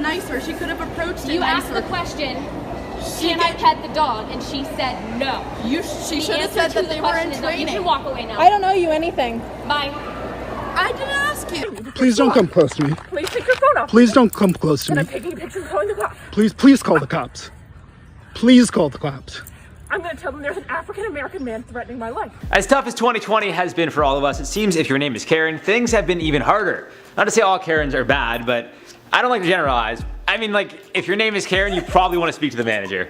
nicer. She could have approached it You nicer. asked the question, can I pet the dog? And she said no. She should have said that they were in training. You can walk away now. I don't know you anything. Bye. I didn't ask you. Please don't come close to me. Please take your phone off. Please don't come close to And me. I'm taking a picture and calling the cops. Please call the cops. Please call the cops. I'm going to tell them there's an African-American man threatening my life. As tough as 2020 has been for all of us, it seems if your name is Karen, things have been even harder. Not to say all Karens are bad, but I don't like to generalize. I mean, like, if your name is Karen, you probably want to speak to the manager.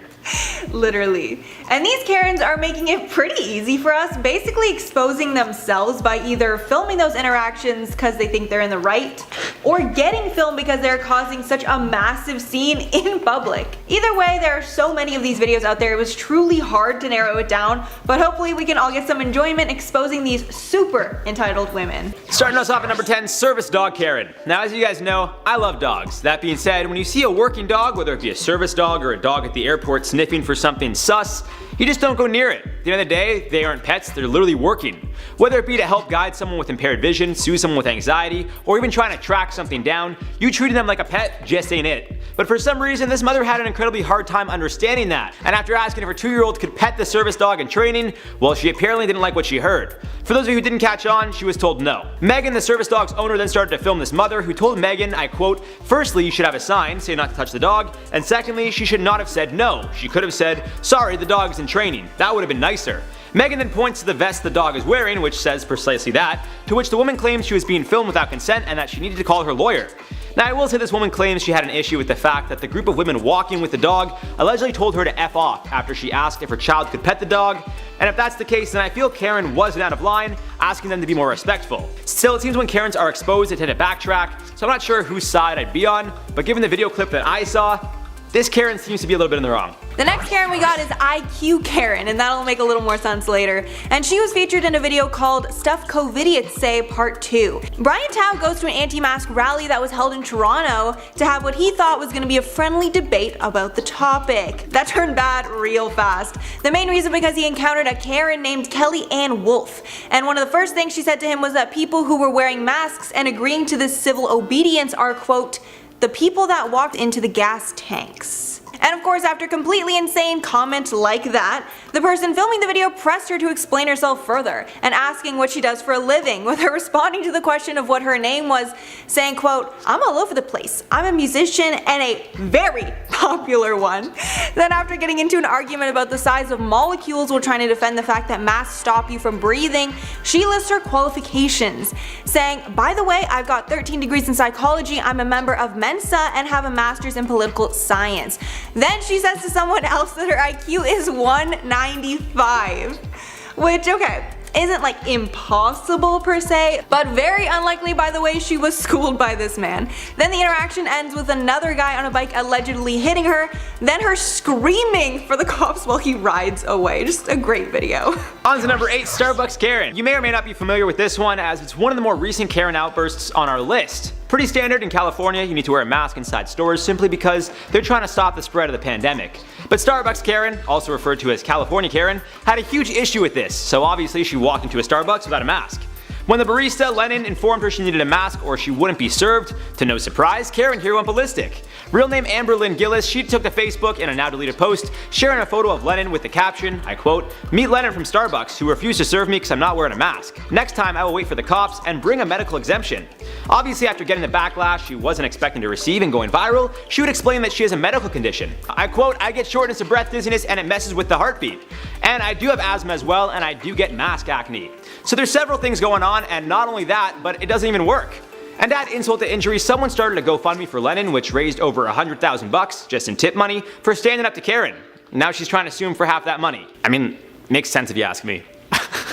Literally. And these Karens are making it pretty easy for us, basically exposing themselves by either filming those interactions because they think they're in the right, or getting filmed because they're causing such a massive scene in public. Either way, there are so many of these videos out there, it was truly hard to narrow it down, but hopefully we can all get some enjoyment exposing these super entitled women. Starting us off at number 10, service dog Karen. Now, as you guys know, I love dogs. That being said, when you see a working dog, whether it be a service dog or a dog at the airport sniffing for something sus, you just don't go near it. At the end of the day, they aren't pets, they're literally working. Whether it be to help guide someone with impaired vision, soothe someone with anxiety, or even trying to track something down, you treating them like a pet just ain't it. But for some reason, this mother had an incredibly hard time understanding that, and after asking if her 2-year-old could pet the service dog in training, well, she apparently didn't like what she heard. For those of you who didn't catch on, she was told no. Megan, the service dog's owner, then started to film this mother, who told Megan, I quote, "Firstly, you should have a sign saying not to touch the dog, and secondly, she should not have said no. She could have said, sorry, the dog's in training. That would have been nicer." Megan then points to the vest the dog is wearing, which says precisely that, to which the woman claims she was being filmed without consent and that she needed to call her lawyer. Now, I will say this woman claims she had an issue with the fact that the group of women walking with the dog allegedly told her to F off after she asked if her child could pet the dog, and if that's the case, then I feel Karen wasn't out of line, asking them to be more respectful. Still, it seems when Karens are exposed, they tend to backtrack, so I'm not sure whose side I'd be on, but given the video clip that I saw, this Karen seems to be a little bit in the wrong. The next Karen we got is IQ Karen, and that'll make a little more sense later. And she was featured in a video called Stuff COVIDiots Say Part 2. Brian Tao goes to an anti-mask rally that was held in Toronto to have what he thought was going to be a friendly debate about the topic. That turned bad real fast. The main reason because he encountered a Karen named Kelly Ann Wolf, and one of the first things she said to him was that people who were wearing masks and agreeing to this civil obedience are, quote, the people that walked into the gas tanks. And of course, after completely insane comment like that, the person filming the video pressed her to explain herself further, and asking what she does for a living, with her responding to the question of what her name was, saying, quote, I'm all over the place. I'm a musician and a very popular one. Then after getting into an argument about the size of molecules while trying to defend the fact that masks stop you from breathing, she lists her qualifications, saying, by the way, I've got 13 degrees in psychology, I'm a member of Mensa, and have a master's in political science. Then she says to someone else that her IQ is 195, which, okay, isn't like impossible per se, but very unlikely by the way she was schooled by this man. Then the interaction ends with another guy on a bike allegedly hitting her, then her screaming for the cops while he rides away. Just a great video. On to number 8, Starbucks Karen. You may or may not be familiar with this one, as it's one of the more recent Karen outbursts on our list. Pretty standard in California, you need to wear a mask inside stores simply because they're trying to stop the spread of the pandemic. But Starbucks Karen, also referred to as California Karen, had a huge issue with this, so obviously she walked into a Starbucks without a mask. When the barista, Lennon, informed her she needed a mask or she wouldn't be served, to no surprise, Karen here went ballistic. Real name Amber Lynn Gillis, she took to Facebook in a now deleted post, sharing a photo of Lennon with the caption, I quote, meet Lennon from Starbucks who refused to serve me because I'm not wearing a mask. Next time I will wait for the cops and bring a medical exemption. Obviously after getting the backlash she wasn't expecting to receive and going viral, she would explain that she has a medical condition. I quote, I get shortness of breath, dizziness, and it messes with the heartbeat. And I do have asthma as well, and I do get mask acne. So there's several things going on, and not only that, but it doesn't even work. And to add insult to injury, someone started a GoFundMe for Lennon, which raised over $100,000 just in tip money for standing up to Karen. Now she's trying to sue him for half that money. I mean, makes sense if you ask me.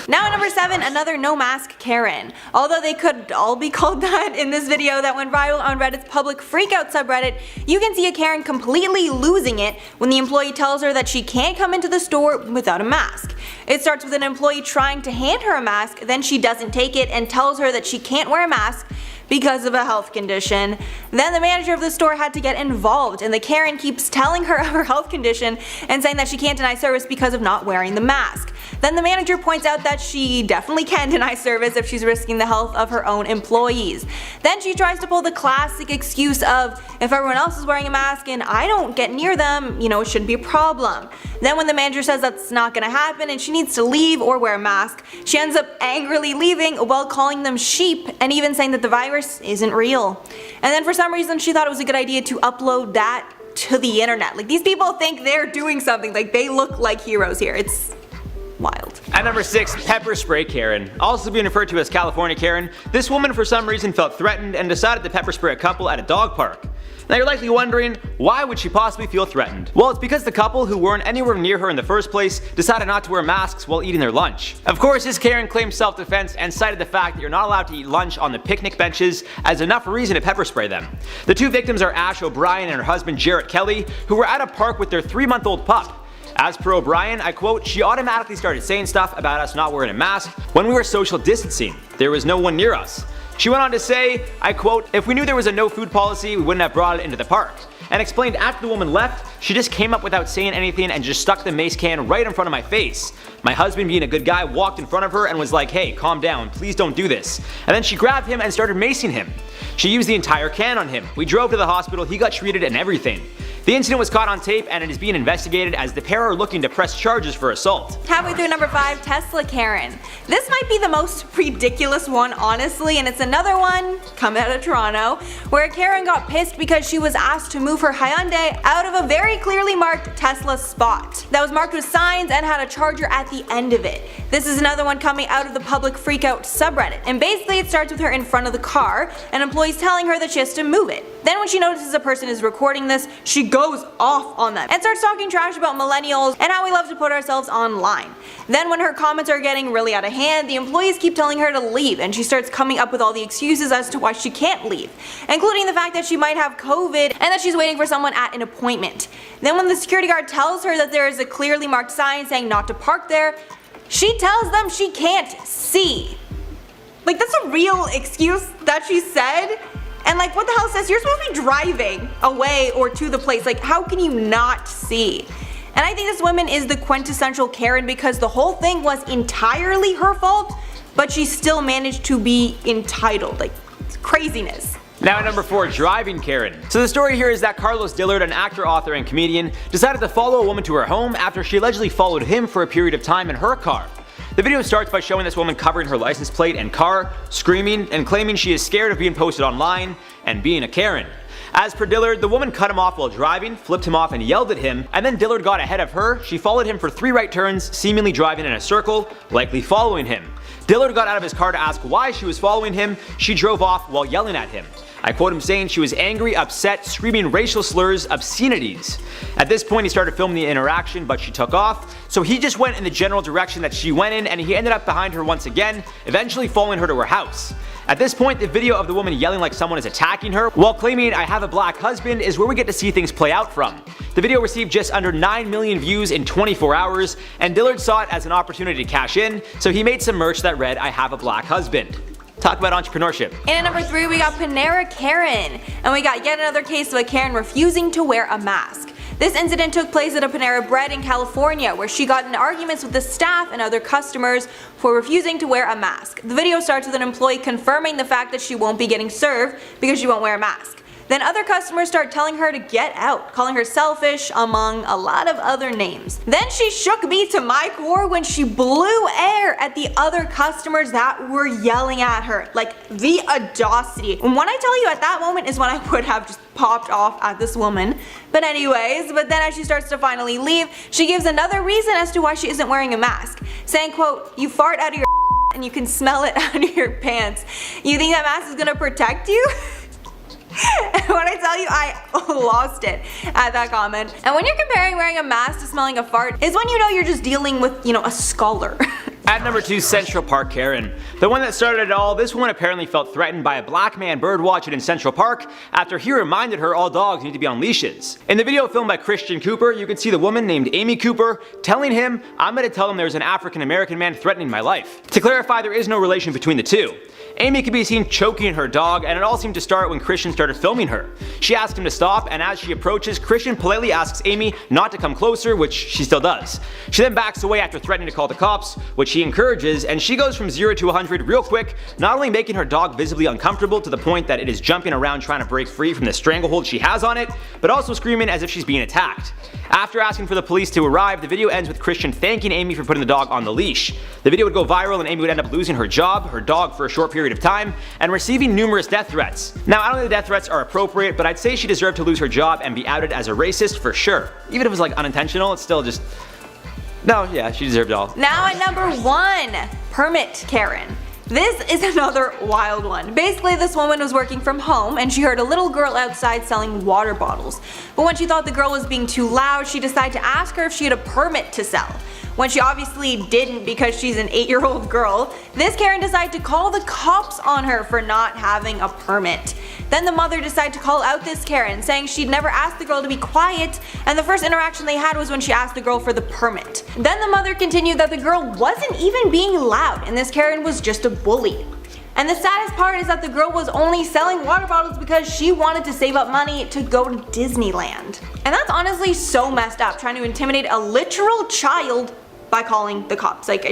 Now at number 7, another no mask Karen. Although they could all be called that, in this video that went viral on Reddit's public freakout subreddit, you can see a Karen completely losing it when the employee tells her that she can't come into the store without a mask. It starts with an employee trying to hand her a mask, then she doesn't take it and tells her that she can't wear a mask, because of a health condition. Then the manager of the store had to get involved, and the Karen keeps telling her of her health condition and saying that she can't deny service because of not wearing the mask. Then the manager points out that she definitely can deny service if she's risking the health of her own employees. Then she tries to pull the classic excuse of, if everyone else is wearing a mask and I don't get near them, it shouldn't be a problem. Then when the manager says that's not gonna happen and she needs to leave or wear a mask, she ends up angrily leaving while calling them sheep and even saying that the virus isn't real. And then for some reason she thought it was a good idea to upload that to the internet. Like, these people think they're doing something, like they look like heroes here. It's wild. At number 6, Pepper Spray Karen. Also being referred to as California Karen, this woman for some reason felt threatened and decided to pepper spray a couple at a dog park. Now you're likely wondering, why would she possibly feel threatened? Well, it's because the couple, who weren't anywhere near her in the first place, decided not to wear masks while eating their lunch. Of course, this Karen claimed self-defense and cited the fact that you're not allowed to eat lunch on the picnic benches as enough reason to pepper spray them. The two victims are Ash O'Brien and her husband Jarrett Kelly, who were at a park with their 3-month-old pup. As per O'Brien, I quote, "She automatically started saying stuff about us not wearing a mask when we were social distancing. There was no one near us." She went on to say, I quote, "If we knew there was a no food policy, we wouldn't have brought it into the park," and explained after the woman left, she just came up without saying anything and just stuck the mace can right in front of my face. My husband, being a good guy, walked in front of her and was like, "Hey, calm down, please don't do this." And then she grabbed him and started macing him. She used the entire can on him. We drove to the hospital, he got treated and everything. The incident was caught on tape and it is being investigated as the pair are looking to press charges for assault. Halfway through number 5, Tesla Karen. This might be the most ridiculous one, honestly, and it's another one coming out of Toronto, where Karen got pissed because she was asked to move her Hyundai out of a very clearly marked Tesla spot that was marked with signs and had a charger at the end of it. This is another one coming out of the public freakout subreddit, and basically it starts with her in front of the car and employees telling her that she has to move it. Then when she notices a person is recording this, she goes off on them and starts talking trash about millennials and how we love to put ourselves online. Then when her comments are getting really out of hand, the employees keep telling her to leave, and she starts coming up with all the excuses as to why she can't leave, including the fact that she might have COVID and that she's waiting for someone at an appointment. Then when the security guard tells her that there is a clearly marked sign saying not to park there, she tells them she can't see. Like, that's a real excuse that she said? And like, what the hell, sis? You're supposed to be driving away or to the place. Like, how can you not see? And I think this woman is the quintessential Karen because the whole thing was entirely her fault, but she still managed to be entitled. Like, it's craziness. Now at number 4, Driving Karen. So the story here is that Carlos Dillard, an actor, author, and comedian, decided to follow a woman to her home after she allegedly followed him for a period of time in her car. The video starts by showing this woman covering her license plate and car, screaming and claiming she is scared of being posted online and being a Karen. As per Dillard, the woman cut him off while driving, flipped him off and yelled at him, and then Dillard got ahead of her. She followed him for 3 right turns, seemingly driving in a circle, likely following him. Dillard got out of his car to ask why she was following him. She drove off while yelling at him. I quote him saying she was angry, upset, screaming racial slurs, obscenities. At this point he started filming the interaction, but she took off, so he just went in the general direction that she went in and he ended up behind her once again, eventually following her to her house. At this point, the video of the woman yelling like someone is attacking her while claiming "I have a black husband" is where we get to see things play out from. The video received just under 9 million views in 24 hours, and Dillard saw it as an opportunity to cash in, so he made some merch that read "I have a black husband." Talk about entrepreneurship. And at number 3, we got Panera Karen, and we got yet another case of a Karen refusing to wear a mask. This incident took place at a Panera Bread in California, where she got in arguments with the staff and other customers for refusing to wear a mask. The video starts with an employee confirming the fact that she won't be getting served because she won't wear a mask. Then other customers start telling her to get out, calling her selfish, among a lot of other names. Then she shook me to my core when she blew air at the other customers that were yelling at her. Like, the audacity. And when I tell you, at that moment is when I would have just popped off at this woman. But anyways, then as she starts to finally leave, she gives another reason as to why she isn't wearing a mask, saying, quote, "You fart out of your and you can smell it out of your pants. You think that mask is gonna protect you?" And when I tell you, I lost it at that comment. And when you're comparing wearing a mask to smelling a fart is when you know you're just dealing with, a scholar. At number 2, Central Park Karen. The one that started it all, this woman apparently felt threatened by a black man birdwatching in Central Park after he reminded her all dogs need to be on leashes. In the video filmed by Christian Cooper, you can see the woman named Amy Cooper telling him, "I'm gonna tell him there's an African American man threatening my life." To clarify, there is no relation between the two. Amy could be seen choking her dog, and it all seemed to start when Christian started filming her. She asked him to stop, and as she approaches, Christian politely asks Amy not to come closer, which she still does. She then backs away after threatening to call the cops, which he encourages, and she goes from 0 to 100 real quick, not only making her dog visibly uncomfortable to the point that it is jumping around trying to break free from the stranglehold she has on it, but also screaming as if she's being attacked. After asking for the police to arrive, the video ends with Christian thanking Amy for putting the dog on the leash. The video would go viral and Amy would end up losing her job, her dog for a short period of time, and receiving numerous death threats. Now, I don't think the death threats are appropriate, but I'd say she deserved to lose her job and be outed as a racist for sure. Even if it was like unintentional, it's still just... No, yeah, she deserved it all. Now at number 1, Permit Karen. This is another wild one. Basically, this woman was working from home and she heard a little girl outside selling water bottles. But when she thought the girl was being too loud, she decided to ask her if she had a permit to sell. When she obviously didn't because she's an 8-year-old girl, this Karen decided to call the cops on her for not having a permit. Then the mother decided to call out this Karen, saying she'd never asked the girl to be quiet, and the first interaction they had was when she asked the girl for the permit. Then the mother continued that the girl wasn't even being loud and this Karen was just a bully. And the saddest part is that the girl was only selling water bottles because she wanted to save up money to go to Disneyland. And that's honestly so messed up, trying to intimidate a literal child by calling the cops. Like,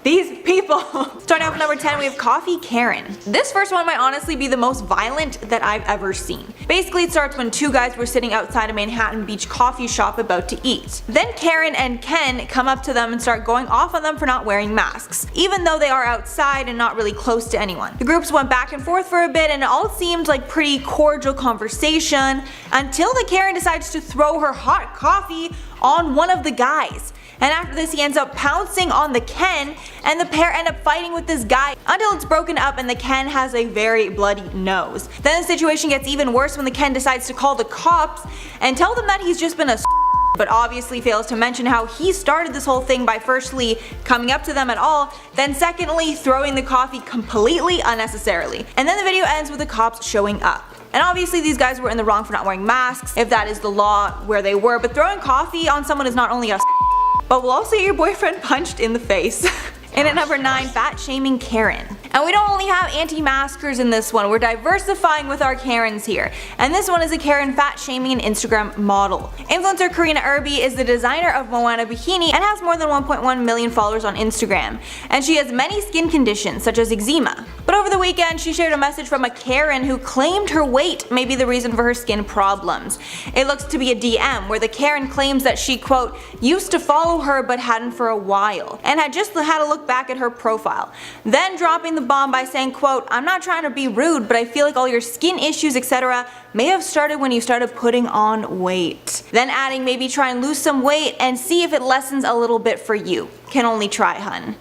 these people. Starting off at number 10, we have Coffee Karen. This first one might honestly be the most violent that I've ever seen. Basically, it starts when 2 guys were sitting outside a Manhattan Beach coffee shop about to eat. Then Karen and Ken come up to them and start going off on them for not wearing masks, even though they are outside and not really close to anyone. The groups went back and forth for a bit and it all seemed like pretty cordial conversation until the Karen decides to throw her hot coffee on one of the guys. And after this, he ends up pouncing on the Ken, and the pair end up fighting with this guy until it's broken up and the Ken has a very bloody nose. Then the situation gets even worse when the Ken decides to call the cops and tell them that he's just been a but obviously fails to mention how he started this whole thing by firstly coming up to them at all, then secondly throwing the coffee completely unnecessarily. And then the video ends with the cops showing up. And obviously these guys were in the wrong for not wearing masks, if that is the law where they were, but throwing coffee on someone is not only a but will also get your boyfriend punched in the face. And at number 9, Fat Shaming Karen. And we don't only have anti-maskers in this one, we're diversifying with our Karens here. And this one is a Karen fat shaming an Instagram model. Influencer Karina Irby is the designer of Moana Bikini and has more than 1.1 million followers on Instagram. And she has many skin conditions such as eczema. But over the weekend she shared a message from a Karen who claimed her weight may be the reason for her skin problems. It looks to be a DM where the Karen claims that she quote used to follow her but hadn't for a while and had just had a look back at her profile, then dropping the bomb by saying quote, I'm not trying to be rude but I feel like all your skin issues etc may have started when you started putting on weight. Then adding maybe try and lose some weight and see if it lessens a little bit for you. Can only try, hun.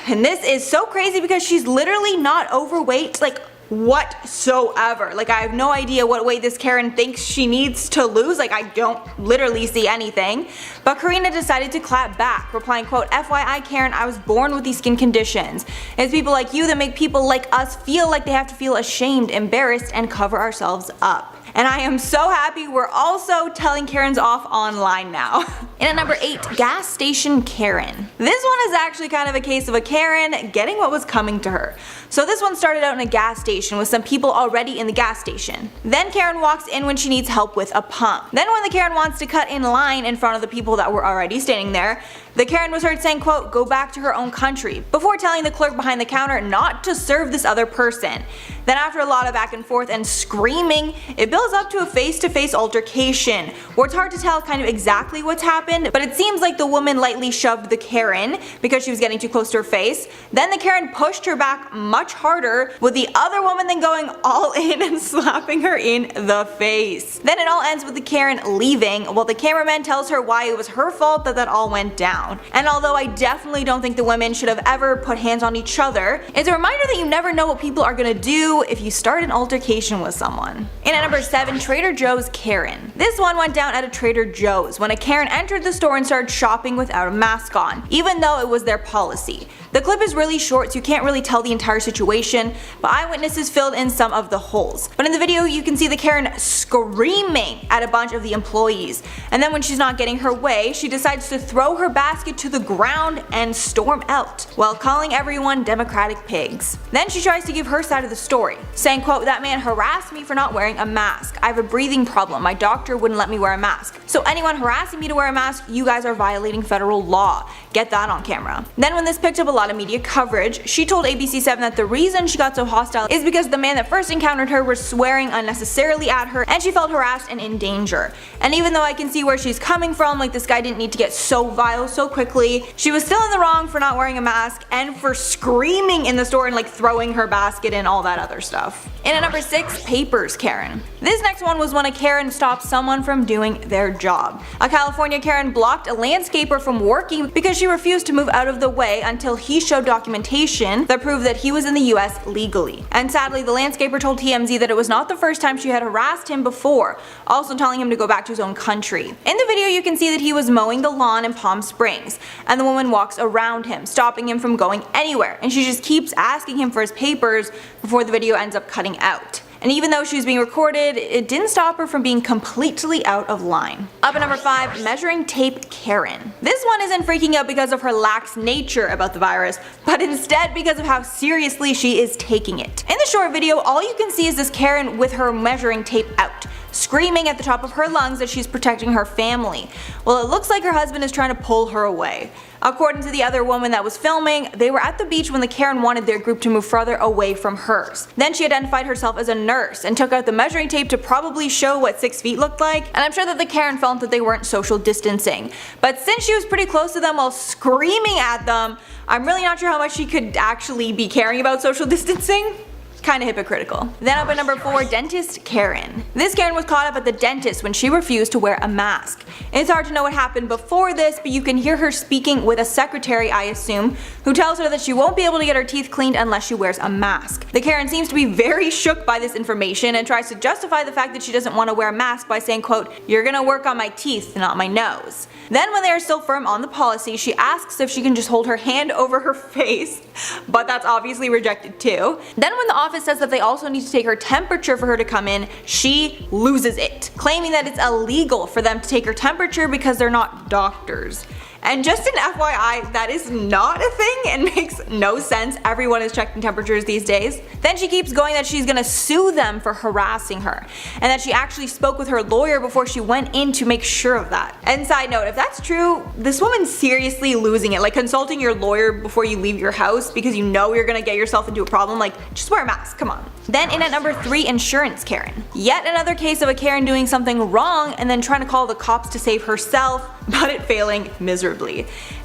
And this is so crazy because she's literally not overweight like whatsoever. Like I have no idea what weight this Karen thinks she needs to lose. Like I don't literally see anything. But Karina decided to clap back, replying quote, FYI Karen, I was born with these skin conditions. It's people like you that make people like us feel like they have to feel ashamed, embarrassed, and cover ourselves up. And I am so happy we're also telling Karens off online now. And at number 8, Gas Station Karen. This one is actually kind of a case of a Karen getting what was coming to her. So this one started out in a gas station with some people already in the gas station. Then Karen walks in when she needs help with a pump. Then when the Karen wants to cut in line in front of the people that were already standing there, the Karen was heard saying quote, go back to her own country, before telling the clerk behind the counter not to serve this other person. Then after a lot of back and forth and screaming, it builds up to a face-to-face altercation, where it's hard to tell kind of exactly what's happened, but it seems like the woman lightly shoved the Karen because she was getting too close to her face. Then the Karen pushed her back much harder, with the other woman then going all in and slapping her in the face. Then it all ends with the Karen leaving, while the cameraman tells her why it was her fault that all went down. And although I definitely don't think the women should have ever put hands on each other, it's a reminder that you never know what people are gonna do if you start an altercation with someone. And at number 7, Trader Joe's Karen. This one went down at a Trader Joe's when a Karen entered the store and started shopping without a mask on, even though it was their policy. The clip is really short, so you can't really tell the entire situation, but eyewitnesses filled in some of the holes. But in the video you can see the Karen screaming at a bunch of the employees, and then when she's not getting her way, she decides to throw her basket to the ground and storm out, while calling everyone Democratic pigs. Then she tries to give her side of the story, saying, quote, "That man harassed me for not wearing a mask. I have a breathing problem. My doctor wouldn't let me wear a mask. So anyone harassing me to wear a mask, you guys are violating federal law. Get that on camera." Then when this picked up a lot of media coverage, she told ABC7 that the reason she got so hostile is because the man that first encountered her was swearing unnecessarily at her and she felt harassed and in danger. And even though I can see where she's coming from, like this guy didn't need to get so vile so quickly, she was still in the wrong for not wearing a mask and for screaming in the store and like throwing her basket and all that other stuff. And at number 6, Papers Karen. This next one was when a Karen stopped someone from doing their job. A California Karen blocked a landscaper from working because she refused to move out of the way until he showed documentation that proved that he was in the US legally. And sadly, the landscaper told TMZ that it was not the first time she had harassed him before, also telling him to go back to his own country. In the video you can see that he was mowing the lawn in Palm Springs, and the woman walks around him, stopping him from going anywhere, and she just keeps asking him for his papers before the video ends up cutting out. And even though she was being recorded, it didn't stop her from being completely out of line. Up at number 5, Measuring Tape Karen. This one isn't freaking out because of her lax nature about the virus, but instead because of how seriously she is taking it. In the short video, all you can see is this Karen with her measuring tape out, screaming at the top of her lungs that she's protecting her family. Well, it looks like her husband is trying to pull her away. According to the other woman that was filming, they were at the beach when the Karen wanted their group to move further away from hers. Then she identified herself as a nurse and took out the measuring tape to probably show what 6 feet looked like, and I'm sure that the Karen felt that they weren't social distancing. But since she was pretty close to them while screaming at them, I'm really not sure how much she could actually be caring about social distancing. Kinda hypocritical. Then up at number 4, Dentist Karen. This Karen was caught up at the dentist when she refused to wear a mask. It's hard to know what happened before this, but you can hear her speaking with a secretary, I assume, who tells her that she won't be able to get her teeth cleaned unless she wears a mask. The Karen seems to be very shook by this information and tries to justify the fact that she doesn't want to wear a mask by saying, quote, "You're gonna work on my teeth, not my nose." Then when they are still firm on the policy, she asks if she can just hold her hand over her face, but that's obviously rejected too. Then when the office says that they also need to take her temperature for her to come in, she loses it, claiming that it's illegal for them to take her temperature because they're not doctors. And just an FYI, that is not a thing and makes no sense. Everyone is checking temperatures these days. Then she keeps going that she's gonna sue them for harassing her, and that she actually spoke with her lawyer before she went in to make sure of that. And side note, if that's true, this woman's seriously losing it. Like consulting your lawyer before you leave your house because you know you're gonna get yourself into a problem, like just wear a mask, come on. Then in at number 3, Insurance Karen. Yet another case of a Karen doing something wrong and then trying to call the cops to save herself, but it failing miserably.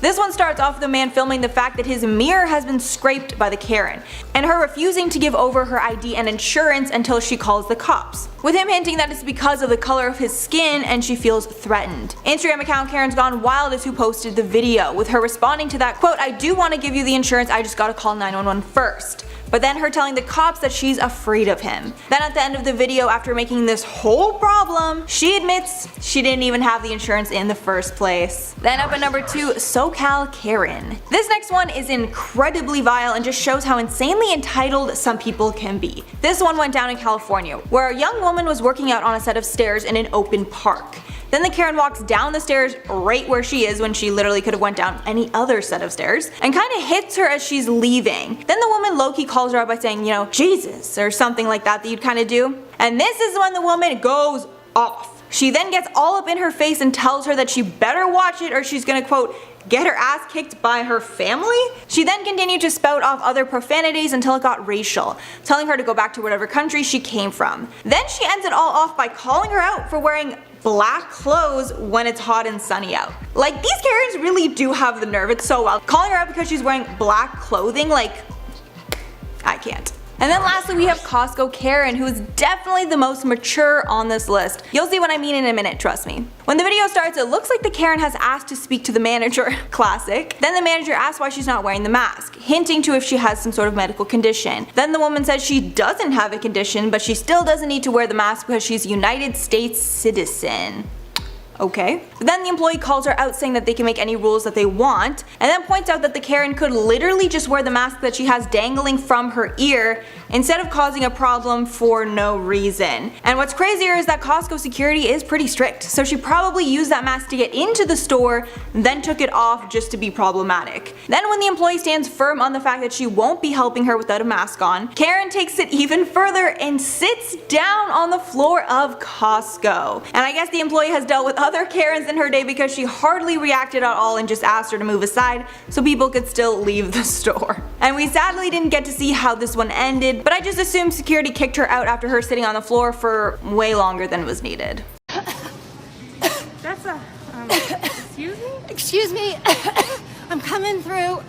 This one starts off with the man filming the fact that his mirror has been scraped by the Karen, and her refusing to give over her ID and insurance until she calls the cops, with him hinting that it's because of the color of his skin and she feels threatened. Instagram account Karen's Gone Wild is who posted the video, with her responding to that, quote, "I do want to give you the insurance, I just gotta call 911 first." But then her telling the cops that she's afraid of him. Then at the end of the video, after making this whole problem, she admits she didn't even have the insurance in the first place. Then up at number 2, SoCal Karen. This next one is incredibly vile and just shows how insanely entitled some people can be. This one went down in California, where a young woman was working out on a set of stairs in an open park. Then the Karen walks down the stairs right where she is when she literally could have went down any other set of stairs, and kinda hits her as she's leaving. Then the woman low-key calls her out by saying, you know, Jesus, or something like that you'd kinda do. And this is when the woman goes off. She then gets all up in her face and tells her that she better watch it or she's gonna, quote, get her ass kicked by her family? She then continued to spout off other profanities until it got racial, telling her to go back to whatever country she came from. Then she ends it all off by calling her out for wearing black clothes when it's hot and sunny out. Like, these Karens really do have the nerve, it's so wild. Calling her out because she's wearing black clothing, like, I can't. And then lastly we have Costco Karen, who is definitely the most mature on this list. You'll see what I mean in a minute, trust me. When the video starts, it looks like the Karen has asked to speak to the manager, classic. Then the manager asks why she's not wearing the mask, hinting to if she has some sort of medical condition. Then the woman says she doesn't have a condition, but she still doesn't need to wear the mask because she's a United States citizen. Okay. But then the employee calls her out saying that they can make any rules that they want, and then points out that the Karen could literally just wear the mask that she has dangling from her ear instead of causing a problem for no reason. And what's crazier is that Costco security is pretty strict, so she probably used that mask to get into the store, then took it off just to be problematic. Then when the employee stands firm on the fact that she won't be helping her without a mask on, Karen takes it even further and sits down on the floor of Costco. And I guess the employee has dealt with other Karens in her day because she hardly reacted at all and just asked her to move aside so people could still leave the store. And we sadly didn't get to see how this one ended, but I just assumed security kicked her out after her sitting on the floor for way longer than was needed. That's a, excuse me? Excuse me. I'm coming through.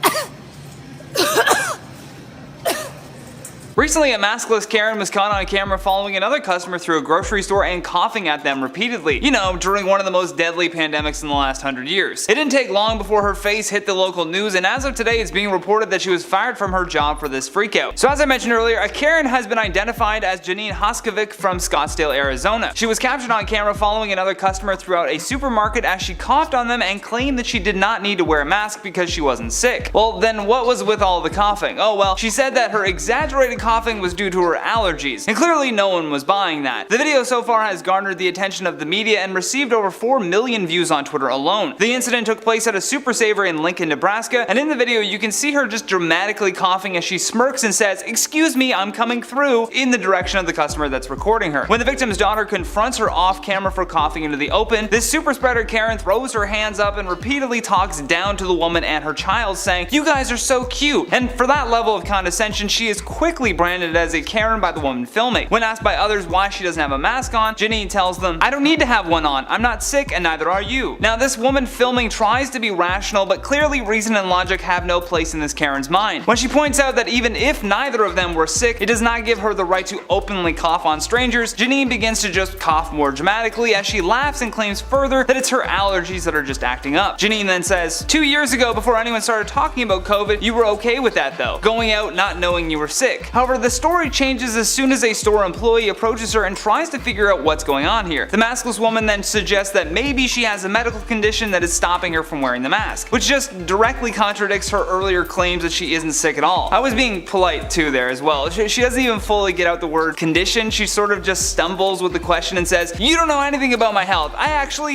Recently, a maskless Karen was caught on camera following another customer through a grocery store and coughing at them repeatedly. You know, during one of the most deadly pandemics in the last 100 years. It didn't take long before her face hit the local news, and as of today, it's being reported that she was fired from her job for this freakout. So as I mentioned earlier, a Karen has been identified as Janine Hoskovic from Scottsdale, Arizona. She was captured on camera following another customer throughout a supermarket as she coughed on them and claimed that she did not need to wear a mask because she wasn't sick. Well, then what was with all the coughing? Oh well, she said that her exaggerated coughing was due to her allergies, and clearly no one was buying that. The video so far has garnered the attention of the media and received over 4 million views on Twitter alone. The incident took place at a Super Saver in Lincoln, Nebraska, and in the video you can see her just dramatically coughing as she smirks and says, "Excuse me, I'm coming through," in the direction of the customer that's recording her. When the victim's daughter confronts her off camera for coughing into the open, this super spreader Karen throws her hands up and repeatedly talks down to the woman and her child, saying, "You guys are so cute," and for that level of condescension she is quickly branded as a Karen by the woman filming. When asked by others why she doesn't have a mask on, Janine tells them, "I don't need to have one on, I'm not sick and neither are you." Now this woman filming tries to be rational, but clearly reason and logic have no place in this Karen's mind. When she points out that even if neither of them were sick, it does not give her the right to openly cough on strangers, Janine begins to just cough more dramatically as she laughs and claims further that it's her allergies that are just acting up. Janine then says, "2 years ago, before anyone started talking about COVID, you were okay with that though, going out not knowing you were sick." However, the story changes as soon as a store employee approaches her and tries to figure out what's going on here. The maskless woman then suggests that maybe she has a medical condition that is stopping her from wearing the mask, which just directly contradicts her earlier claims that she isn't sick at all. I was being polite too there as well. She doesn't even fully get out the word condition, she sort of just stumbles with the question and says, "You don't know anything about my health.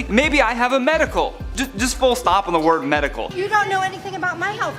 Maybe I have a medical." Just full stop on the word medical. You don't know anything about my health.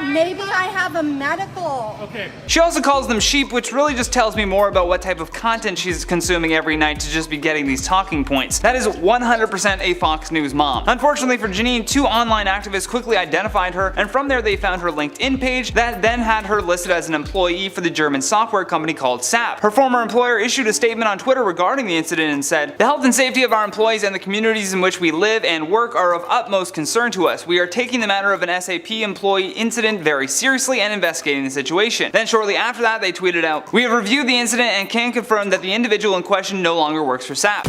Maybe I have a medical. Okay. She also calls them sheep, which really just tells me more about what type of content she's consuming every night to just be getting these talking points. That is 100% a Fox News mom. Unfortunately for Janine, 2 online activists quickly identified her, and from there they found her LinkedIn page that then had her listed as an employee for the German software company called SAP. Her former employer issued a statement on Twitter regarding the incident and said, "The health and safety of our employees and the communities in which we live and work are of utmost concern to us. We are taking the matter of an SAP employee incident very seriously and investigating the situation." Then shortly after that they tweeted out, "We have reviewed the incident and can confirm that the individual in question no longer works for SAP."